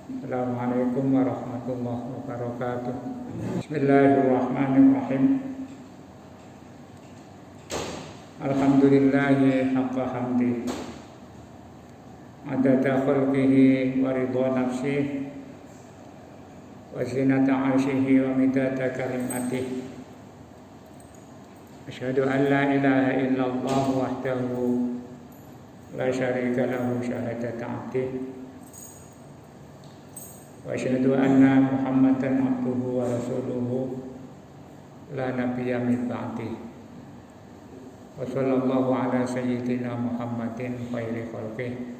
Assalamualaikum warahmatullahi wabarakatuh. Bismillahirrahmanirrahim. Alhamdulillahi haqqa hamdi adada khalqihi wa ridha nafsihi wa zinata arshihi wa midada kalimatihi. Asyhadu an la ilaha illallah wahdahu la syarika lahu syahadata 'abdihi wa asyhadu anna Muhammadan abduhu wa rasuluhu la nabiyya min ba'dihi. Wa sallallahu ala sayyidina Muhammadin khairi khalqihi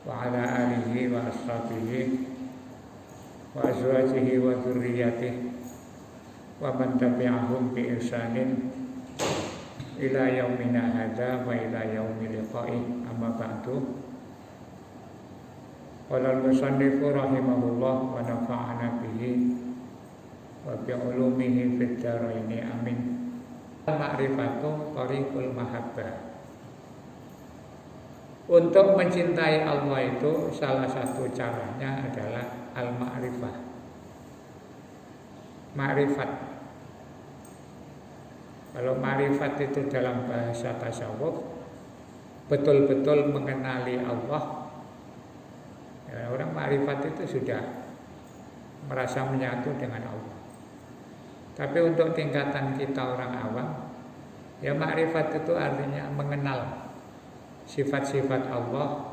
wa ala alihi wa ashabihi wa azwajihi wa dzurriyyatihi wa man tabi'ahum bi ihsanin ila yaumina hadza wa ila yaumil liqa'i, amma ba'du. Qala al-musannifu rahimahullah wa nafa'ana bihi wa bi ulumihi fid dharaini amin. Ma'rifatu thariqul mahabbah. Untuk mencintai Allah itu salah satu caranya adalah al-ma'rifah. Ma'rifat. Kalau ma'rifat itu dalam bahasa tasawuf, betul-betul mengenali Allah. Ya, orang ma'rifat itu sudah merasa menyatu dengan Allah. Tapi untuk tingkatan kita orang awam, ya ma'rifat itu artinya mengenal sifat-sifat Allah,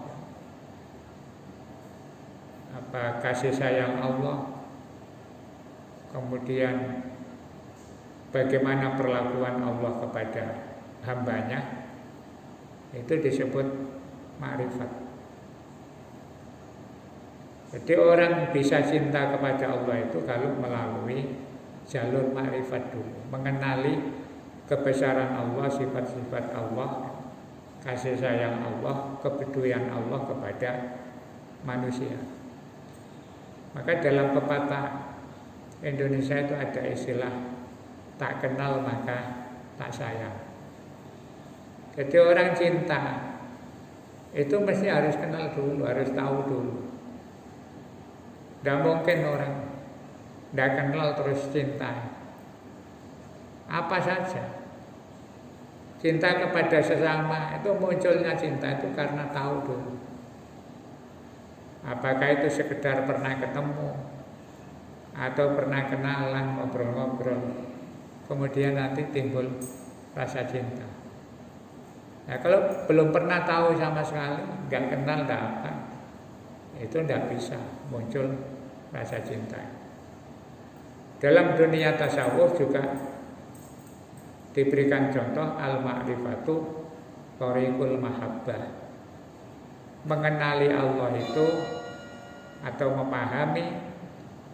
apa kasih sayang Allah, kemudian bagaimana perlakuan Allah kepada hambanya, itu disebut ma'rifat. Jadi orang bisa cinta kepada Allah itu kalau melalui jalur ma'rifat dulu, mengenali kebesaran Allah, sifat-sifat Allah, kasih sayang Allah, kepedulian Allah kepada manusia. Maka dalam pepatah Indonesia itu ada istilah tak kenal maka tak sayang. Jadi orang cinta itu mesti harus kenal dulu, harus tahu dulu. Tidak mungkin orang tidak kenal terus cinta. Apa saja cinta kepada sesama itu munculnya cinta itu karena tahu dulu. Apakah itu sekedar pernah ketemu atau pernah kenalan, ngobrol-ngobrol, kemudian nanti timbul rasa cinta. Nah, kalau belum pernah tahu sama sekali, nggak kenal, nggak apa, itu tidak bisa muncul rasa cinta. Dalam dunia tasawuf juga diberikan contoh al-ma'rifatu thariqul mahabbah. Mengenali Allah itu atau memahami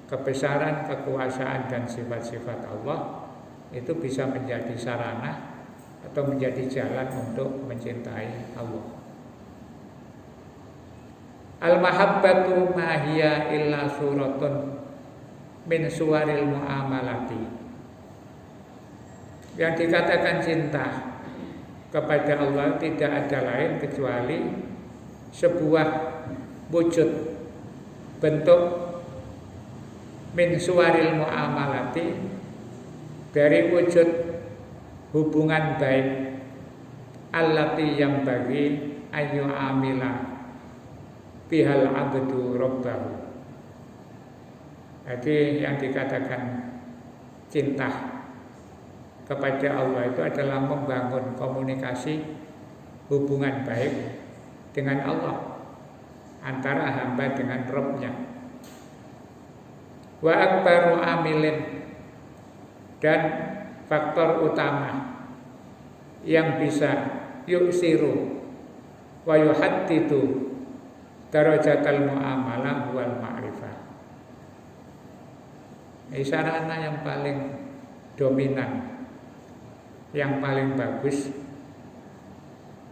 kebesaran, kekuasaan dan sifat-sifat Allah itu bisa menjadi sarana atau menjadi jalan untuk mencintai Allah. Al-mahabbatu ma hiya illa suratun min suwaril muamalati. Yang dikatakan cinta kepada Allah tidak ada lain kecuali sebuah wujud bentuk min suwaril muamalati, dari wujud hubungan baik allati yang bagi ayu amila bihal abdu rabbahu. Jadi yang dikatakan cinta kepada Allah itu adalah membangun komunikasi hubungan baik dengan Allah, antara hamba dengan Rabb-nya. Wa akbaru amilin, dan faktor utama yang bisa yuksiru wa yuhaddidu darajatal muamalah wal ma'rifah. Sarana yang paling dominan, yang paling bagus,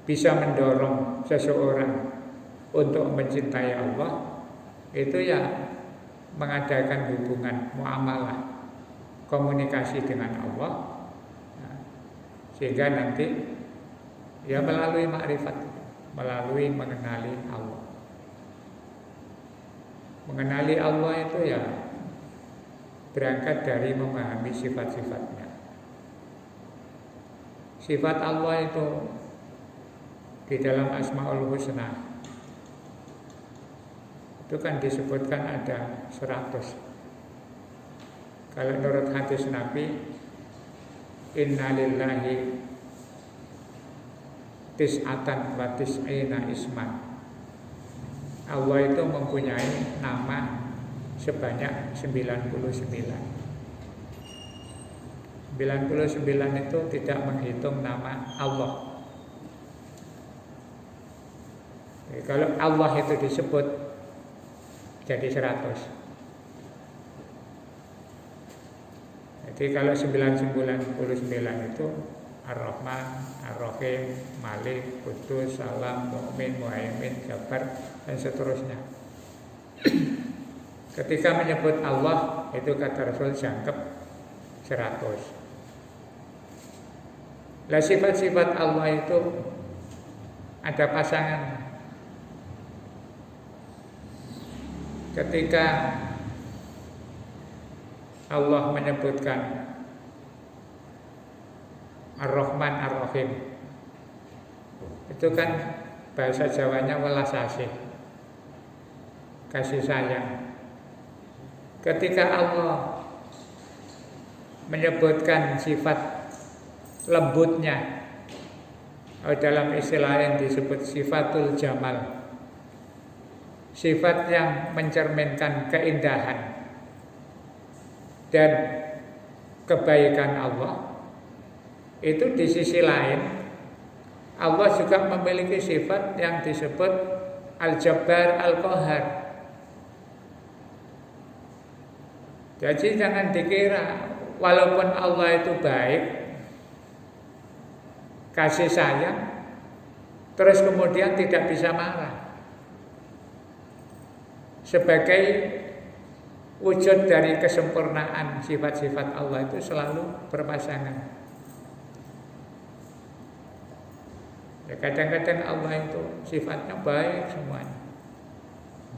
bisa mendorong seseorang untuk mencintai Allah, itu ya mengadakan hubungan muamalah, komunikasi dengan Allah, sehingga nanti ya melalui makrifat, melalui mengenali Allah. Mengenali Allah itu ya berangkat dari memahami sifat-sifatnya. Sifat Allah itu di dalam Asmaul Husna itu kan disebutkan ada 100. Kalau menurut hadis Nabi, innalillahi tis'atan wa tis'ina isman. Allah itu mempunyai nama sebanyak 99. 99 itu tidak menghitung nama Allah. Jadi, kalau Allah itu disebut jadi 100. Jadi kalau 99 itu Ar-Rahman, Ar-Rahim, Malik, Qudus, Salam, Mu'min, Muhaimin, Jabbar, dan seterusnya. Ketika menyebut Allah, itu kata Rasul jangkep 100. Lah sifat-sifat Allah itu ada pasangan. Ketika Allah menyebutkan Ar-Rahman Ar-Rahim, itu kan bahasa Jawanya welas asih, kasih sayang. Ketika Allah menyebutkan sifat lembutnya, dalam istilah yang disebut sifatul jamal, sifat yang mencerminkan keindahan dan kebaikan Allah, itu di sisi lain Allah juga memiliki sifat yang disebut Al-Jabbar Al-Qahar. Jadi jangan dikira walaupun Allah itu baik, kasih sayang, terus kemudian tidak bisa marah. Sebagai wujud dari kesempurnaan sifat-sifat Allah itu selalu berpasangan. Ya, kadang-kadang Allah itu sifatnya baik semuanya.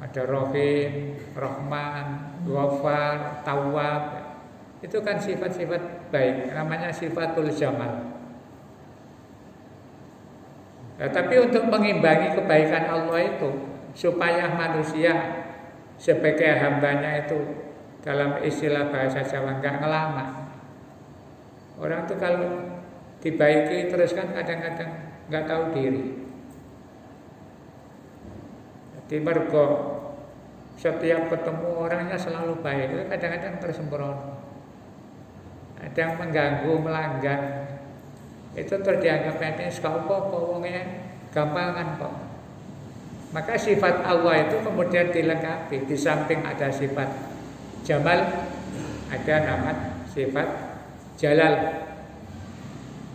Ada Rahim, Rahman, Ghafar, Tawwab. Itu kan sifat-sifat baik, namanya sifatul jamal. Nah, tapi untuk mengimbangi kebaikan Allah itu, supaya manusia sebagai hambanya itu dalam istilah bahasa Jawa enggak ngelama. Orang tuh kalau dibaiki terus kan kadang-kadang enggak tahu diri. Jadi mergo setiap ketemu orangnya selalu baik, kadang-kadang tersembrono. Ada yang mengganggu, melanggar, itu terdianggap ini apa-apa wongnya gampangan kok. Maka sifat Allah itu kemudian dilengkapi. Di samping ada sifat Jamal, ada nama sifat Jalal.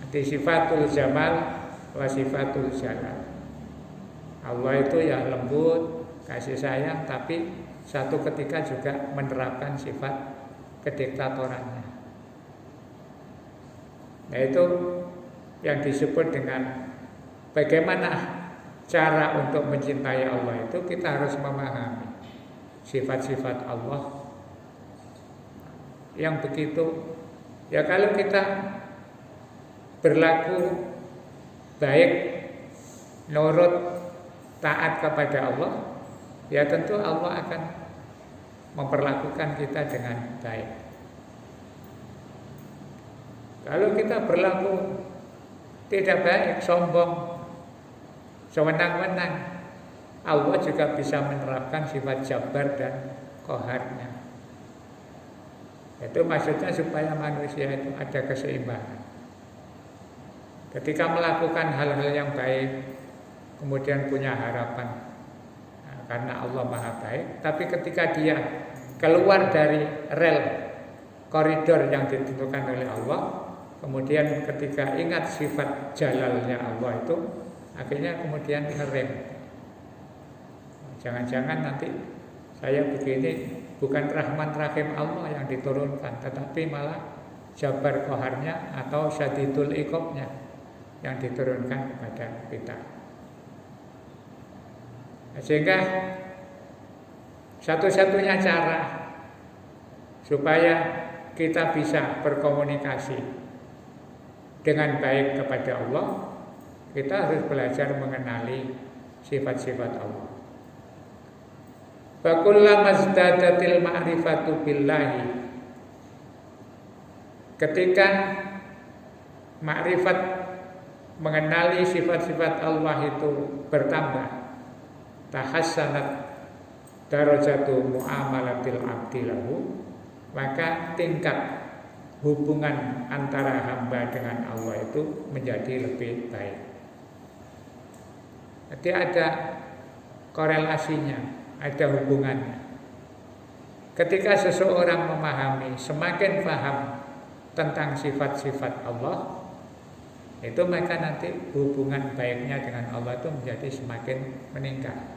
Di sifatul Jamal wa sifatul Jalal. Allah itu ya lembut, kasih sayang, tapi satu ketika juga menerapkan sifat kediktatorannya. Nah itu yang disebut dengan bagaimana cara untuk mencintai Allah itu kita harus memahami sifat-sifat Allah yang begitu. Ya kalau kita berlaku baik, nurut, taat kepada Allah, ya tentu Allah akan memperlakukan kita dengan baik. Kalau kita berlaku tidak baik, sombong, sewenang-wenang, Allah juga bisa menerapkan sifat Jabbar dan Qaharnya. Itu maksudnya supaya manusia itu ada keseimbangan. Ketika melakukan hal-hal yang baik, kemudian punya harapan, karena Allah Maha Baik. Tapi ketika dia keluar dari rel koridor yang ditentukan oleh Allah, kemudian ketika ingat sifat jalalnya Allah itu, akhirnya kemudian ngerem. Jangan-jangan nanti saya begini bukan Rahman Rahim Allah yang diturunkan, tetapi malah Jabbar Qaharnya atau Syadidul Iqobnya yang diturunkan kepada kita. Sehingga Satu-satunya cara supaya kita bisa berkomunikasi dengan baik kepada Allah, kita harus belajar mengenali sifat-sifat Allah. Fa kullama izdadatil ma'rifatu billahi, ketika makrifat mengenali sifat-sifat Allah itu bertambah, tahassanat darajatu muamalatil abdi lahu, maka tingkat hubungan antara hamba dengan Allah itu menjadi lebih baik. Jadi ada korelasinya, ada hubungannya. Ketika seseorang memahami, semakin paham tentang sifat-sifat Allah, itu maka nanti hubungan baiknya dengan Allah itu menjadi semakin meningkat.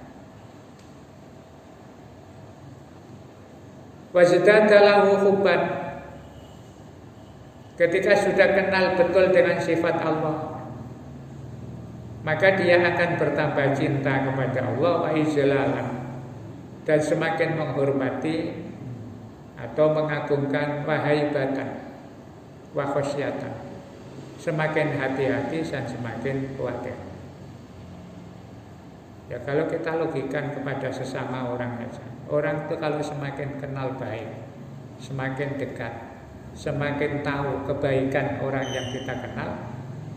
Wazdadalahu hubban, ketika sudah kenal betul dengan sifat Allah, maka dia akan bertambah cinta kepada Allah wa ijlalan, dan semakin menghormati atau mengagungkan wa haibatan wa khosyatan, semakin hati-hati dan semakin khawatir. Ya kalau kita logikan kepada sesama orang saja, orang itu kalau semakin kenal baik, semakin dekat, semakin tahu kebaikan orang yang kita kenal,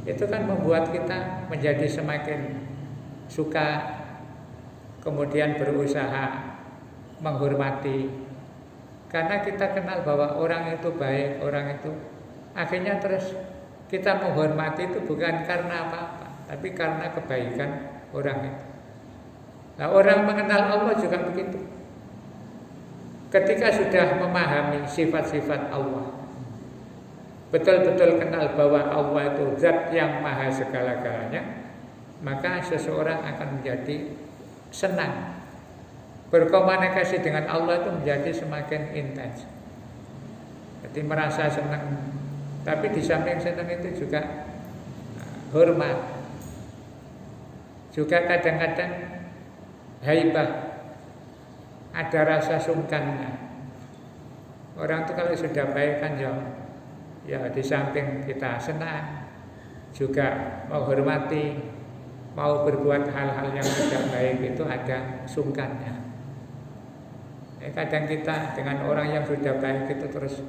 itu kan membuat kita menjadi semakin suka, kemudian berusaha menghormati. Karena kita kenal bahwa orang itu baik, orang itu, akhirnya terus kita menghormati itu bukan karena apa-apa, tapi karena kebaikan orang itu. Nah, orang mengenal Allah juga begitu. Ketika sudah memahami sifat-sifat Allah, betul-betul kenal bahwa Allah itu zat yang maha segala-galanya, maka seseorang akan menjadi senang. Berkomunikasi dengan Allah itu menjadi semakin intens. Jadi merasa senang. Tapi di samping senang itu juga hormat. Juga kadang-kadang haibah, ada rasa sungkannya. Orang itu kalau sudah baik kan ya di samping kita senang, juga mau hormati, mau berbuat hal-hal yang tidak baik itu ada sungkannya. Kadang kita dengan orang yang sudah baik itu terus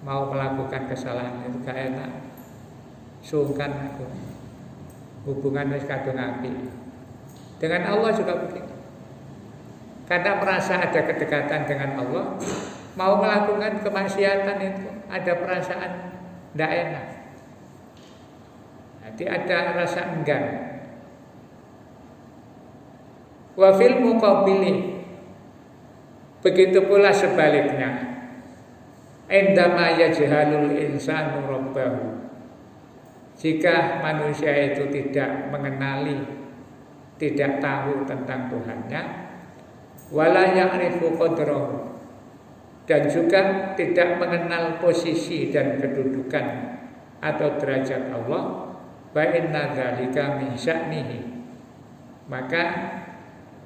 mau melakukan kesalahan itu gak enak, sungkan aku. Hubungan wis kadung apik. Dengan Allah juga begitu. Karena merasa ada kedekatan dengan Allah, mau melakukan kemaksiatan itu ada perasaan tidak enak. Jadi ada rasa enggan. Wa fil muqabili, begitu pula sebaliknya. Indama yajhalul insanu rabbahu, jika manusia itu tidak mengenali, tidak tahu tentang Tuhannya, wala ya'rifu qadrahu, dan juga tidak mengenal posisi dan kedudukan atau derajat Allah, fa inna dzalika min sya'nihi, maka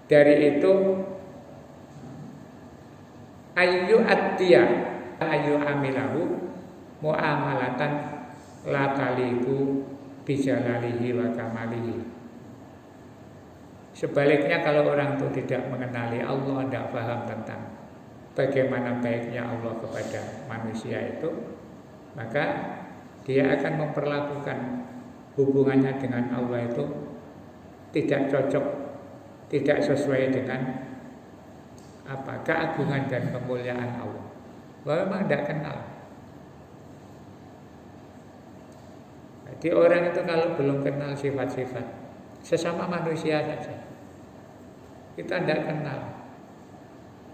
dari itu ayu addiya ayu amilahu muamalatan la taliku bijalalihi wa kamalihi. Sebaliknya kalau orang itu tidak mengenali Allah, tidak paham tentang bagaimana baiknya Allah kepada manusia itu, maka dia akan memperlakukan hubungannya dengan Allah itu tidak cocok, tidak sesuai dengan keagungan dan kemuliaan Allah. Bahwa memang tidak kenal. Jadi orang itu kalau belum kenal sifat-sifat sesama manusia saja, kita tidak kenal.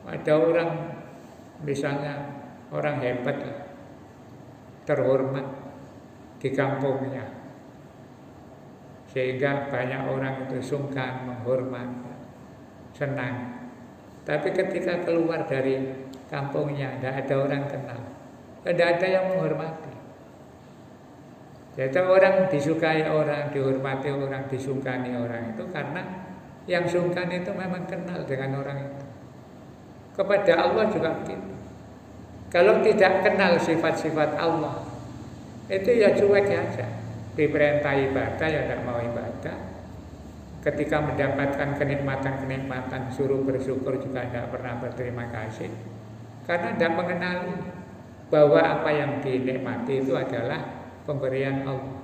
Ada orang misalnya orang hebat, terhormat di kampungnya, sehingga banyak orang itu sungkan, menghormat, senang. Tapi ketika keluar dari kampungnya, tidak ada orang kenal, tidak ada yang menghormati. Jadi orang disukai orang, dihormati orang, disungkani orang itu karena yang sungkan itu memang kenal dengan orang itu. Kepada Allah juga begitu. Kalau tidak kenal sifat-sifat Allah, itu ya cuek aja. Diperintah ibadah ya tidak mau ibadah. Ketika mendapatkan kenikmatan-kenikmatan suruh bersyukur juga tidak pernah berterima kasih. Karena tidak mengenali bahwa apa yang dinikmati itu adalah pemberian Allah.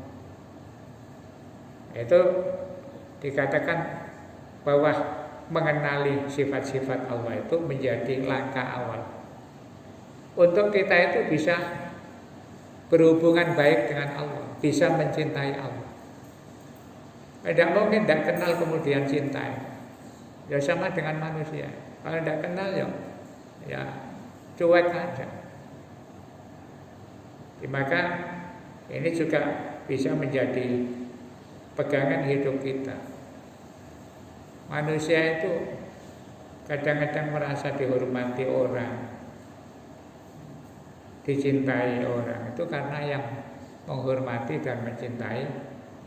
Itu dikatakan bahwa mengenali sifat-sifat Allah itu menjadi langkah awal untuk kita itu bisa berhubungan baik dengan Allah, bisa mencintai Allah. Tidak mungkin tidak kenal kemudian cinta. Ya sama dengan manusia. Kalau tidak kenal ya cuek aja. Maka ini juga bisa menjadi pegangan hidup kita. Manusia itu kadang-kadang merasa dihormati orang, dicintai orang. Itu karena yang menghormati dan mencintai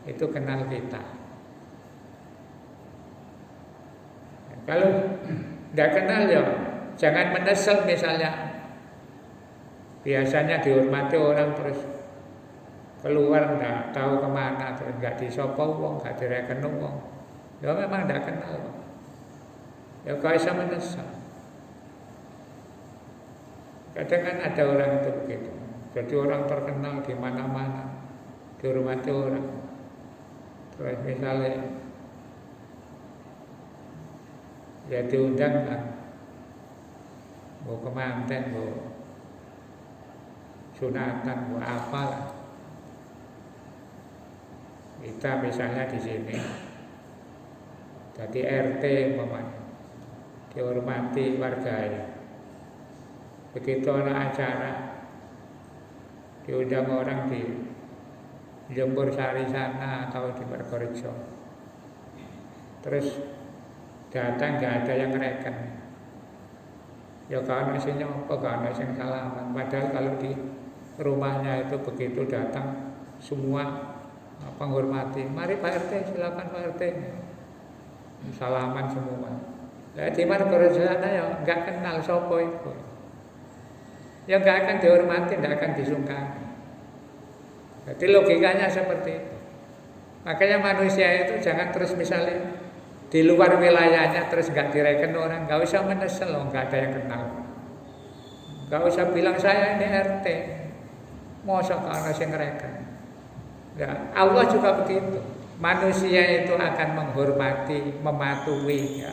itu kenal kita. Kalau tidak kenal ya jangan menyesal misalnya. Biasanya dihormati orang terus keluar nggak tahu kemana, terus nggak disopo wong, nggak direken wong. Ya memang nggak kenal. Ya kau bisa menyesal. Kadang kan ada orang itu begitu. Jadi orang terkenal di mana-mana, dihormati orang. Terus misalnya ya diundang kan, mau kemanten, mau sunatan, mau apalah. Kita misalnya di sini, jadi RT umpamanya, dihormati warga ya. Begitu ada acara, diundang orang di Jember Sari sana atau di Mergorejo, terus datang nggak ada yang ngereken. Ya karena isinya apa, karena yang salaman. Padahal kalau di rumahnya itu begitu datang semua penghormati, mari Pak RT, silakan Pak RT, salaman semua. Nah, di Mergorejo sana ya nggak kenal sopo itu, ya nggak akan dihormati, nggak akan disungkani. Jadi logikanya seperti itu. Makanya manusia itu jangan terus misalnya di luar wilayahnya terus nggak direken orang, nggak usah menyesal loh, nggak ada yang kenal. Nggak usah bilang saya ini RT, mosok karena saya ngereken. Ya, Allah juga begitu. Manusia itu akan menghormati, mematuhi, ya,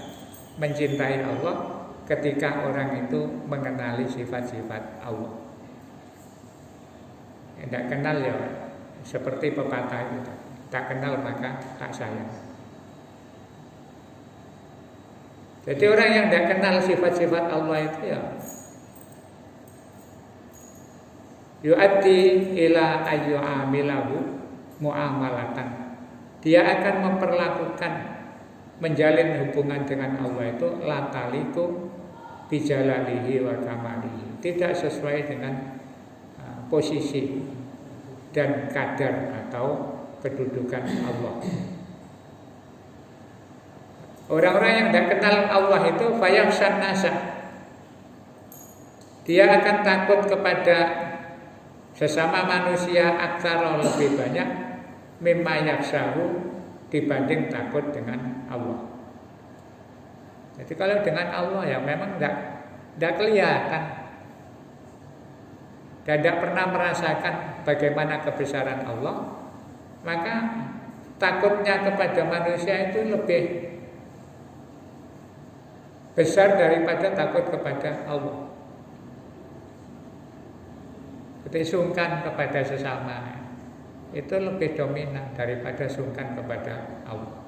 mencintai Allah ketika orang itu mengenali sifat-sifat Allah. Tidak kenal ya seperti pepatah itu, tak kenal maka tak sayang. Jadi orang yang tidak kenal sifat-sifat Allah itu ya yu'addi ila ayyu'amilahu mu'amalatan. Dia akan memperlakukan, menjalin hubungan dengan Allah itu lataliku bijalalihi wa kamalihi, tidak sesuai dengan posisi dan kadar atau kedudukan Allah. Orang-orang yang tidak kenal Allah itu fayakhshan nasa, dia akan takut kepada sesama manusia aksara lebih banyak mimma yakhshahu dibanding takut dengan Allah. Jadi kalau dengan Allah ya memang tidak kelihatan, tidak pernah merasakan bagaimana kebesaran Allah, maka takutnya kepada manusia itu lebih besar daripada takut kepada Allah. Jadi sungkan kepada sesama itu lebih dominan daripada sungkan kepada Allah.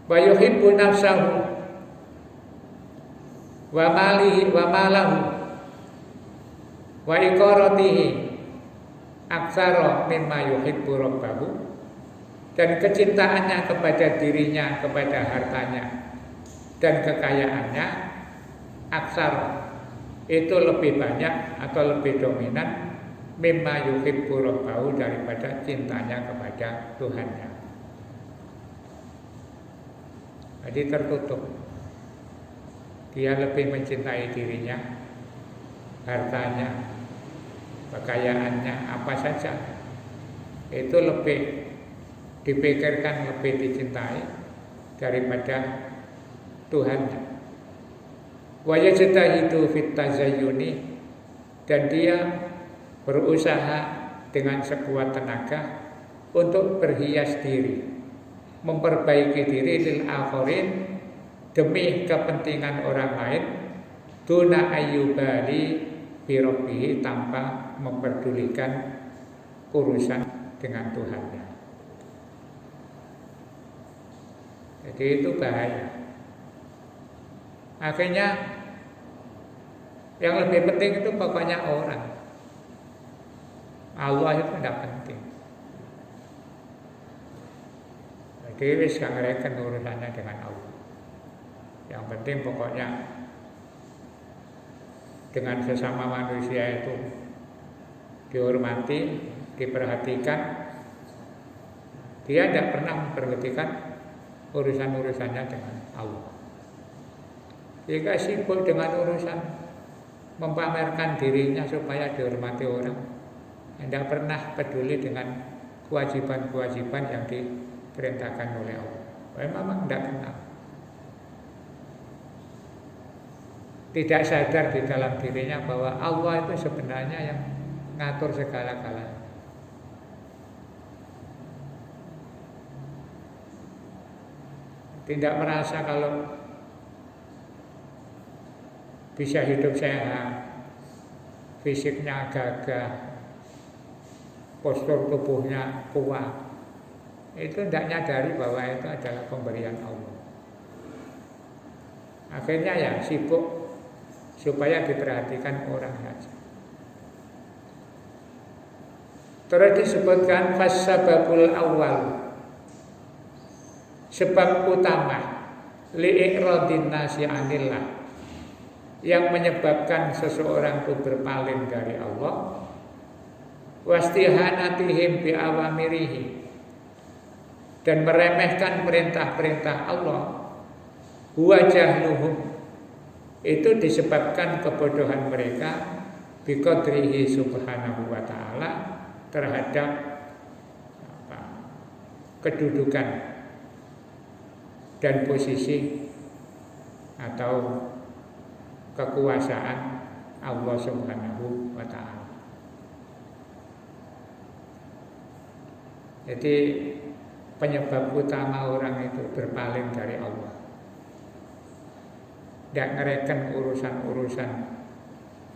Wa yuhibbu nafsahu wa malihi wa malahu wa iqaratihi aktsara mimma yuhibbu rabbahu, dan kecintaannya kepada dirinya, kepada hartanya dan kekayaannya aksar itu lebih banyak atau lebih dominan mimma yuhibbu rabbahu daripada cintanya kepada Tuhannya. Jadi tertutup. dia lebih mencintai dirinya, hartanya, kekayaannya, apa saja itu lebih dipikirkan, lebih dicintai daripada Tuhannya. Wa yajtahidu fit tazayyuni, dan dia berusaha dengan sekuat tenaga untuk berhias diri, memperbaiki diri lil akhirin, demi kepentingan orang lain, duna ayyubali birabbihi, tanpa memperdulikan urusan dengan Tuhannya. Jadi itu bahaya. Akhirnya yang lebih penting itu pokoknya orang. Allah itu tidak penting. Jadi wis gak ngereken urusannya dengan Allah. Yang penting pokoknya dengan sesama manusia itu dihormati, diperhatikan. Dia tidak pernah memperhatikan urusan-urusannya dengan Allah. Jika sibuk dengan urusan mempamerkan dirinya supaya dihormati orang, tidak pernah peduli dengan kewajiban-kewajiban yang diperintahkan oleh Allah. Memang tidak kenal. Tidak sadar di dalam dirinya bahwa Allah itu sebenarnya yang ngatur segala-galanya. Tidak merasa kalau bisa hidup sehat, fisiknya gagah, postur tubuhnya kuat, itu tidak nyadari bahwa itu adalah pemberian Allah. Akhirnya ya sibuk supaya diperhatikan orang saja. Terus disebutkan fasababul awal, sebab utama li'iradin nasi anillah, yang menyebabkan seseorang itu berpaling dari Allah, wastihanatihim bi awamirihi, dan meremehkan perintah-perintah Allah, huwa jahluhum, itu disebabkan kebodohan mereka biqadrihi subhanahu wa ta'ala terhadap kedudukan dan posisi atau kekuasaan Allah subhanahu wa ta'ala. Jadi penyebab utama orang itu berpaling dari Allah, tidak ngereken urusan-urusan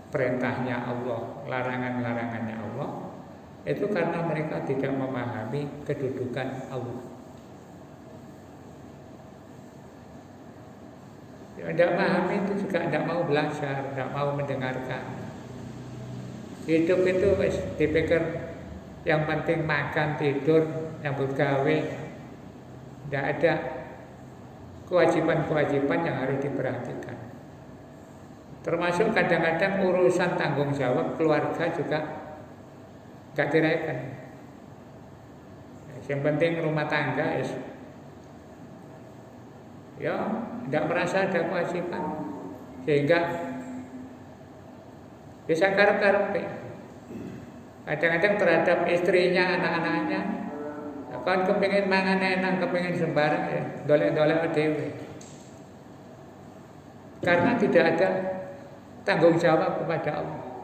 perintahnya Allah, larangan-larangannya Allah, itu karena mereka tidak memahami kedudukan Allah. Tidak memahami itu juga tidak mau belajar, tidak mau mendengarkan. Hidup itu dipikir yang penting makan, tidur, nyambut gawe. Tidak ada kewajiban-kewajiban yang harus diperhatikan. Termasuk kadang-kadang urusan tanggung jawab keluarga juga tidak direken. Yang penting rumah tangga ya tidak merasa ada kewajiban, sehingga bisa karep-karep. Kadang-kadang terhadap istrinya, anak-anaknya, kan kepingin mangan enak, kepingin sembarang ya, dolek-dolek dhewe. Karena tidak ada tanggung jawab kepada Allah.